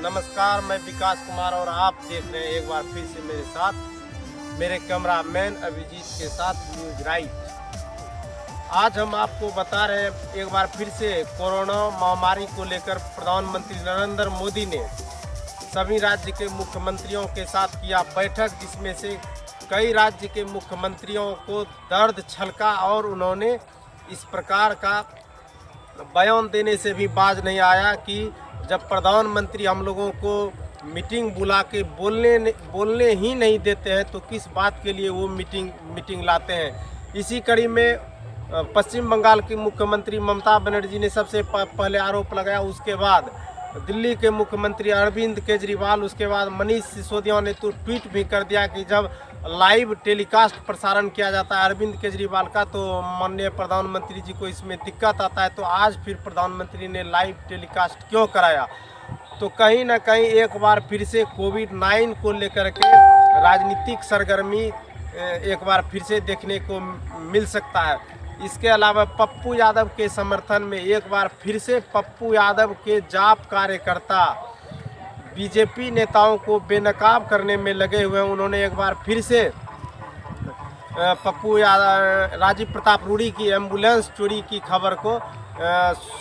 नमस्कार, मैं विकास कुमार और आप देख रहे हैं एक बार फिर से मेरे साथ मेरे कैमरामैन अभिजीत के साथ न्यूज राइट। आज हम आपको बता रहे हैं एक बार फिर से कोरोना महामारी को लेकर प्रधानमंत्री नरेंद्र मोदी ने सभी राज्य के मुख्यमंत्रियों के साथ किया बैठक, जिसमें से कई राज्य के मुख्यमंत्रियों को दर्द छलका और उन्होंने इस प्रकार का बयान देने से भी बाज नहीं आया कि जब प्रधानमंत्री हम लोगों को मीटिंग बुला के बोलने ही नहीं देते हैं तो किस बात के लिए वो मीटिंग लाते हैं। इसी कड़ी में पश्चिम बंगाल की मुख्यमंत्री ममता बनर्जी ने सबसे पहले आरोप लगाया, उसके बाद दिल्ली के मुख्यमंत्री अरविंद केजरीवाल, उसके बाद मनीष सिसोदिया ने तो ट्वीट भी कर दिया कि जब लाइव टेलीकास्ट प्रसारण किया जाता है अरविंद केजरीवाल का तो माननीय प्रधानमंत्री जी को इसमें दिक्कत आता है, तो आज फिर प्रधानमंत्री ने लाइव टेलीकास्ट क्यों कराया। तो कहीं ना कहीं एक बार फिर से कोविड-19 को लेकर के राजनीतिक सरगर्मी एक बार फिर से देखने को मिल सकता है। इसके अलावा पप्पू यादव के समर्थन में एक बार फिर से पप्पू यादव के जाप कार्यकर्ता बीजेपी नेताओं को बेनकाब करने में लगे हुए हैं। उन्होंने एक बार फिर से पप्पू यादव राजीव प्रताप रूडी की एम्बुलेंस चोरी की खबर को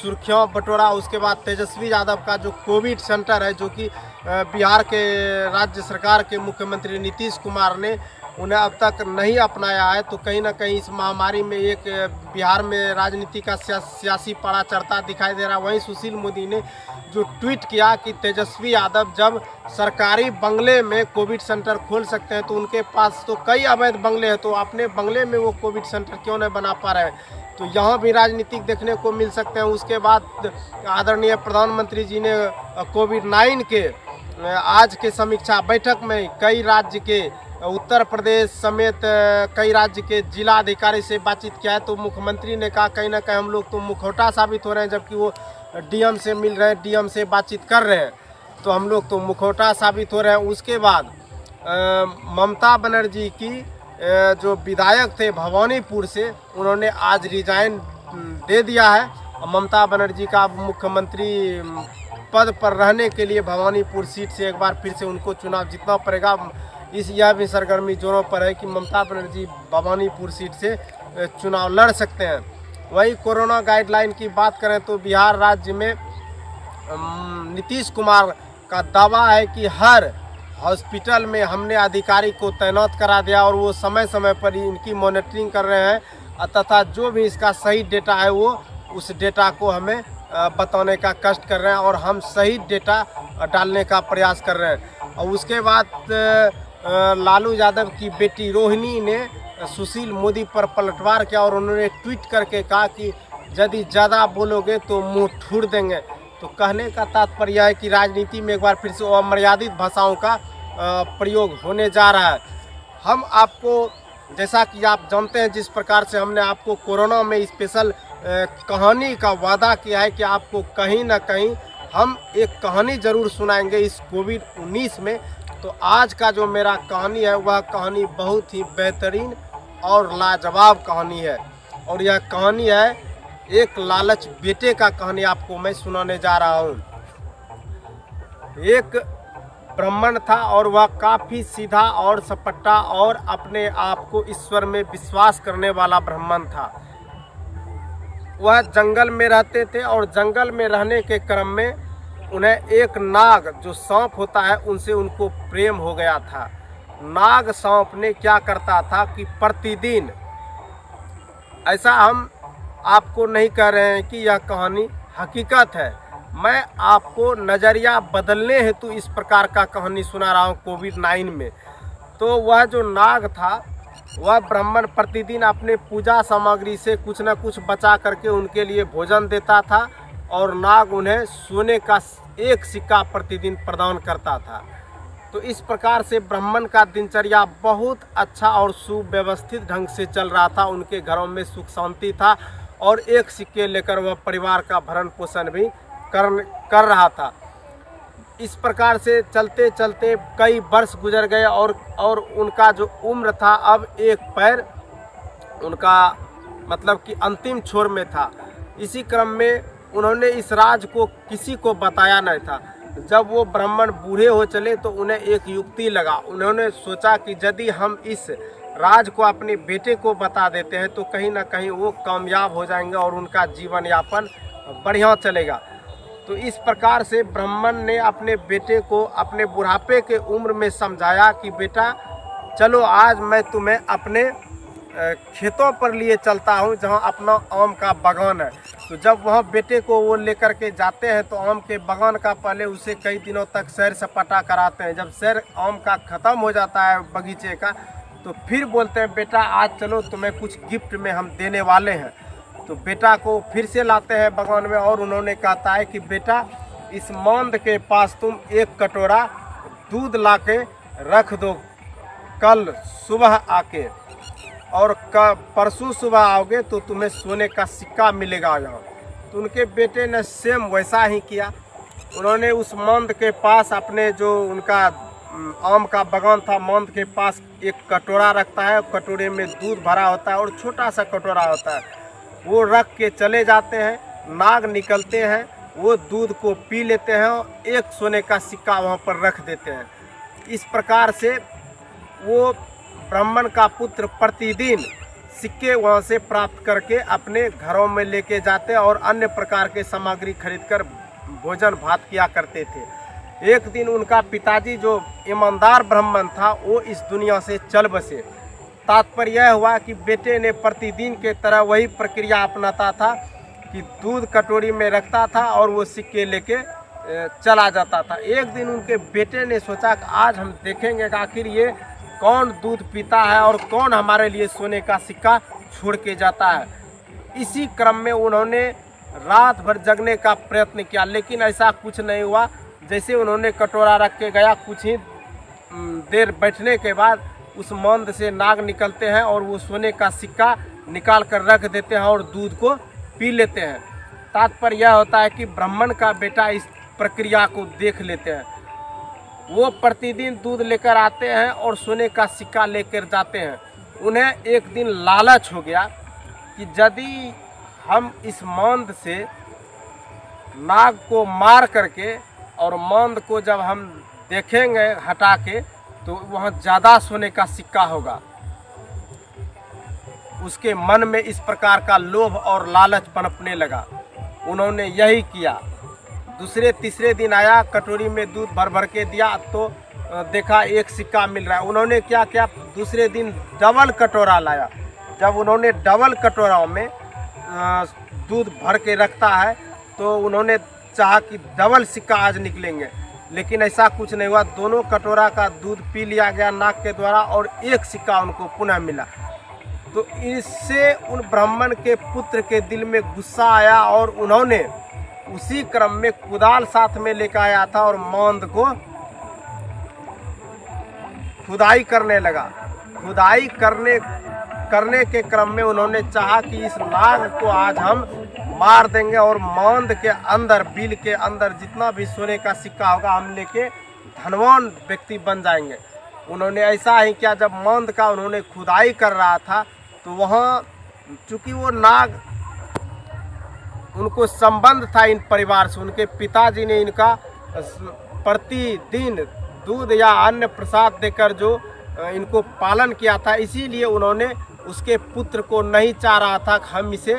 सुर्खियों बटोरा। उसके बाद तेजस्वी यादव का जो कोविड सेंटर है, जो कि बिहार के राज्य सरकार के मुख्यमंत्री नीतीश कुमार ने उन्हें अब तक नहीं अपनाया है, तो कहीं ना कहीं इस महामारी में एक बिहार में राजनीति का सियासी पारा चढ़ता दिखाई दे रहा है। वहीं सुशील मोदी ने जो ट्वीट किया कि तेजस्वी यादव जब सरकारी बंगले में कोविड सेंटर खोल सकते हैं तो उनके पास तो कई अवैध बंगले हैं, तो अपने बंगले में वो कोविड सेंटर क्यों नहीं बना पा रहे हैं, तो यहाँ भी राजनीतिक देखने को मिल सकते हैं। उसके बाद आदरणीय प्रधानमंत्री जी ने कोविड-19 के आज के समीक्षा बैठक में कई राज्य के उत्तर प्रदेश समेत कई राज्य के जिला अधिकारी से बातचीत किया है, तो मुख्यमंत्री ने कहा कहीं ना कहीं हम लोग तो मुखौटा साबित हो रहे हैं, जबकि वो डीएम से मिल रहे हैं, डीएम से बातचीत कर रहे हैं, तो हम लोग तो मुखौटा साबित हो रहे हैं। उसके बाद ममता बनर्जी की जो विधायक थे भवानीपुर से, उन्होंने आज रिजाइन दे दिया है। ममता बनर्जी का मुख्यमंत्री पद पर रहने के लिए भवानीपुर सीट से एक बार फिर से उनको चुनाव जीतना पड़ेगा। यह भी सरगर्मी जोरों पर है कि ममता बनर्जी भवानीपुर सीट से चुनाव लड़ सकते हैं। वही कोरोना गाइडलाइन की बात करें तो बिहार राज्य में नीतीश कुमार का दावा है कि हर हॉस्पिटल में हमने अधिकारी को तैनात करा दिया और वो समय समय पर इनकी मॉनिटरिंग कर रहे हैं, तथा जो भी इसका सही डेटा है वो उस डेटा को हमें बताने का कष्ट कर रहे हैं और हम सही डेटा डालने का प्रयास कर रहे हैं। और उसके बाद लालू यादव की बेटी रोहिणी ने सुशील मोदी पर पलटवार किया और उन्होंने ट्वीट करके कहा कि यदि ज़्यादा बोलोगे तो मुंह ठूर देंगे। तो कहने का तात्पर्य है कि राजनीति में एक बार फिर से अमर्यादित भाषाओं का प्रयोग होने जा रहा है। हम आपको, जैसा कि आप जानते हैं, जिस प्रकार से हमने आपको कोरोना में स्पेशल कहानी का वादा किया है कि आपको कहीं ना कहीं हम एक कहानी ज़रूर सुनाएंगे इस कोविड-19 में, तो आज का जो मेरा कहानी है वह कहानी बहुत ही बेहतरीन और लाजवाब कहानी है। और यह कहानी है एक लालच बेटे का कहानी आपको मैं सुनाने जा रहा हूँ। एक ब्राह्मण था और वह काफ़ी सीधा और सपट्टा और अपने आप को ईश्वर में विश्वास करने वाला ब्राह्मण था। वह जंगल में रहते थे और जंगल में रहने के क्रम में उन्हें एक नाग, जो सांप होता है, उनसे उनको प्रेम हो गया था। नाग सांप ने क्या करता था कि प्रतिदिन, ऐसा हम आपको नहीं कह रहे हैं कि यह कहानी हकीकत है, मैं आपको नज़रिया बदलने हेतु इस प्रकार का कहानी सुना रहा हूँ कोविड-19 में। तो वह जो नाग था, वह ब्राह्मण प्रतिदिन अपने पूजा सामग्री से कुछ न कुछ बचा करके उनके लिए भोजन देता था और नाग उन्हें सोने का एक सिक्का प्रतिदिन प्रदान करता था। तो इस प्रकार से ब्राह्मण का दिनचर्या बहुत अच्छा और सुव्यवस्थित ढंग से चल रहा था, उनके घरों में सुख शांति था और एक सिक्के लेकर वह परिवार का भरण पोषण भी कर रहा था। इस प्रकार से चलते चलते कई वर्ष गुजर गए और उनका जो उम्र था, अब एक पैर उनका मतलब कि अंतिम छोर में था। इसी क्रम में उन्होंने इस राज को किसी को बताया नहीं था। जब वो ब्राह्मण बूढ़े हो चले तो उन्हें एक युक्ति लगा। उन्होंने सोचा कि यदि हम इस राज को अपने बेटे को बता देते हैं तो कहीं ना कहीं वो कामयाब हो जाएंगे और उनका जीवन यापन बढ़िया चलेगा। तो इस प्रकार से ब्राह्मण ने अपने बेटे को अपने बुढ़ापे के उम्र में समझाया कि बेटा चलो आज मैं तुम्हें अपने खेतों पर लिए चलता हूँ जहाँ अपना आम का बागान है। तो जब वहाँ बेटे को वो लेकर के जाते हैं तो आम के बागान का पहले उसे कई दिनों तक सैर सपाटा कराते हैं। जब सैर आम का ख़त्म हो जाता है बगीचे का तो फिर बोलते हैं बेटा आज चलो तुम्हें कुछ गिफ्ट में हम देने वाले हैं। तो बेटा को फिर से लाते हैं बागान में और उन्होंने कहता है कि बेटा इस मांद के पास तुम एक कटोरा दूध ला के रख दो, कल सुबह आके और परसों सुबह आओगे तो तुम्हें सोने का सिक्का मिलेगा यहाँ। तो उनके बेटे ने सेम वैसा ही किया। उन्होंने उस मांद के पास अपने जो उनका आम का बागान था, मांद के पास एक कटोरा रखता है, कटोरे में दूध भरा होता है और छोटा सा कटोरा होता है, वो रख के चले जाते हैं। नाग निकलते हैं, वो दूध को पी लेते हैं और एक सोने का सिक्का वहाँ पर रख देते हैं। इस प्रकार से वो ब्राह्मण का पुत्र प्रतिदिन सिक्के वहाँ से प्राप्त करके अपने घरों में लेके जाते और अन्य प्रकार के सामग्री खरीदकर भोजन भात किया करते थे। एक दिन उनका पिताजी जो ईमानदार ब्राह्मण था वो इस दुनिया से चल बसे। तात्पर्य यह हुआ कि बेटे ने प्रतिदिन के तरह वही प्रक्रिया अपनाता था कि दूध कटोरी में रखता था और वो सिक्के लेके चला जाता था। एक दिन उनके बेटे ने सोचा कि आज हम देखेंगे कि आखिर ये कौन दूध पीता है और कौन हमारे लिए सोने का सिक्का छोड़ के जाता है। इसी क्रम में उन्होंने रात भर जगने का प्रयत्न किया लेकिन ऐसा कुछ नहीं हुआ। जैसे उन्होंने कटोरा रख के गया, कुछ ही देर बैठने के बाद उस मांद से नाग निकलते हैं और वो सोने का सिक्का निकाल कर रख देते हैं और दूध को पी लेते हैं। तात्पर्य यह होता है कि ब्राह्मण का बेटा इस प्रक्रिया को देख लेते हैं। वो प्रतिदिन दूध लेकर आते हैं और सोने का सिक्का लेकर जाते हैं। उन्हें एक दिन लालच हो गया कि यदि हम इस मांद से नाग को मार करके और मांद को जब हम देखेंगे हटा के तो वहाँ ज़्यादा सोने का सिक्का होगा। उसके मन में इस प्रकार का लोभ और लालच पनपने लगा। उन्होंने यही किया। दूसरे तीसरे दिन आया, कटोरी में दूध भर भर के दिया तो देखा एक सिक्का मिल रहा है। उन्होंने क्या किया, दूसरे दिन डबल कटोरा लाया। जब उन्होंने डबल कटोरा में दूध भर के रखता है तो उन्होंने चाहा कि डबल सिक्का आज निकलेंगे, लेकिन ऐसा कुछ नहीं हुआ। दोनों कटोरा का दूध पी लिया गया नाक के द्वारा और एक सिक्का उनको पुनः मिला। तो इससे उन ब्राह्मण के पुत्र के दिल में गुस्सा आया और उन्होंने उसी क्रम में कुदाल साथ में लेकर आया था और मांद को खुदाई करने लगा। खुदाई करने के क्रम में उन्होंने चाहा कि इस नाग को आज हम मार देंगे और मांद के अंदर, बिल के अंदर जितना भी सोने का सिक्का होगा हम लेके धनवान व्यक्ति बन जाएंगे। उन्होंने ऐसा ही किया। जब मांद का उन्होंने खुदाई कर रहा था तो वहाँ चूँकि वो नाग उनको संबंध था इन परिवार से, उनके पिताजी ने इनका प्रतिदिन दूध या अन्य प्रसाद देकर जो इनको पालन किया था, इसीलिए उन्होंने उसके पुत्र को नहीं चाह रहा था कि हम इसे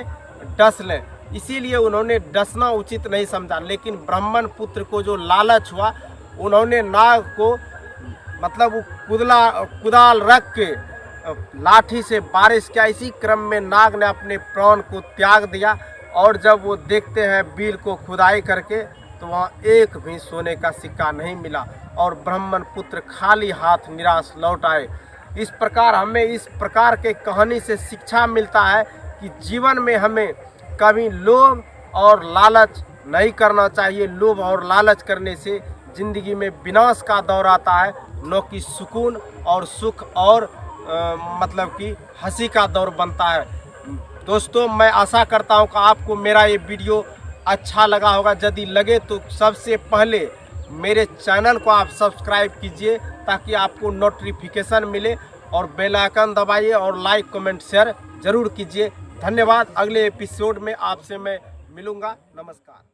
डस लें, इसीलिए उन्होंने डसना उचित नहीं समझा। लेकिन ब्राह्मण पुत्र को जो लालच हुआ, उन्होंने नाग को मतलब कुदाल रख के लाठी से बारिश किया। इसी क्रम में नाग ने अपने प्राण को त्याग दिया और जब वो देखते हैं बिल को खुदाई करके तो वहाँ एक भी सोने का सिक्का नहीं मिला और ब्राह्मण पुत्र खाली हाथ निराश लौट आए। इस प्रकार हमें इस प्रकार के कहानी से शिक्षा मिलता है कि जीवन में हमें कभी लोभ और लालच नहीं करना चाहिए। लोभ और लालच करने से ज़िंदगी में विनाश का दौर आता है, न कि सुकून और सुख और मतलब कि हंसी का दौर बनता है। दोस्तों, मैं आशा करता हूं कि आपको मेरा ये वीडियो अच्छा लगा होगा। यदि लगे तो सबसे पहले मेरे चैनल को आप सब्सक्राइब कीजिए ताकि आपको नोटिफिकेशन मिले और बेल आइकन दबाइए और लाइक कमेंट शेयर ज़रूर कीजिए। धन्यवाद। अगले एपिसोड में आपसे मैं मिलूँगा। नमस्कार।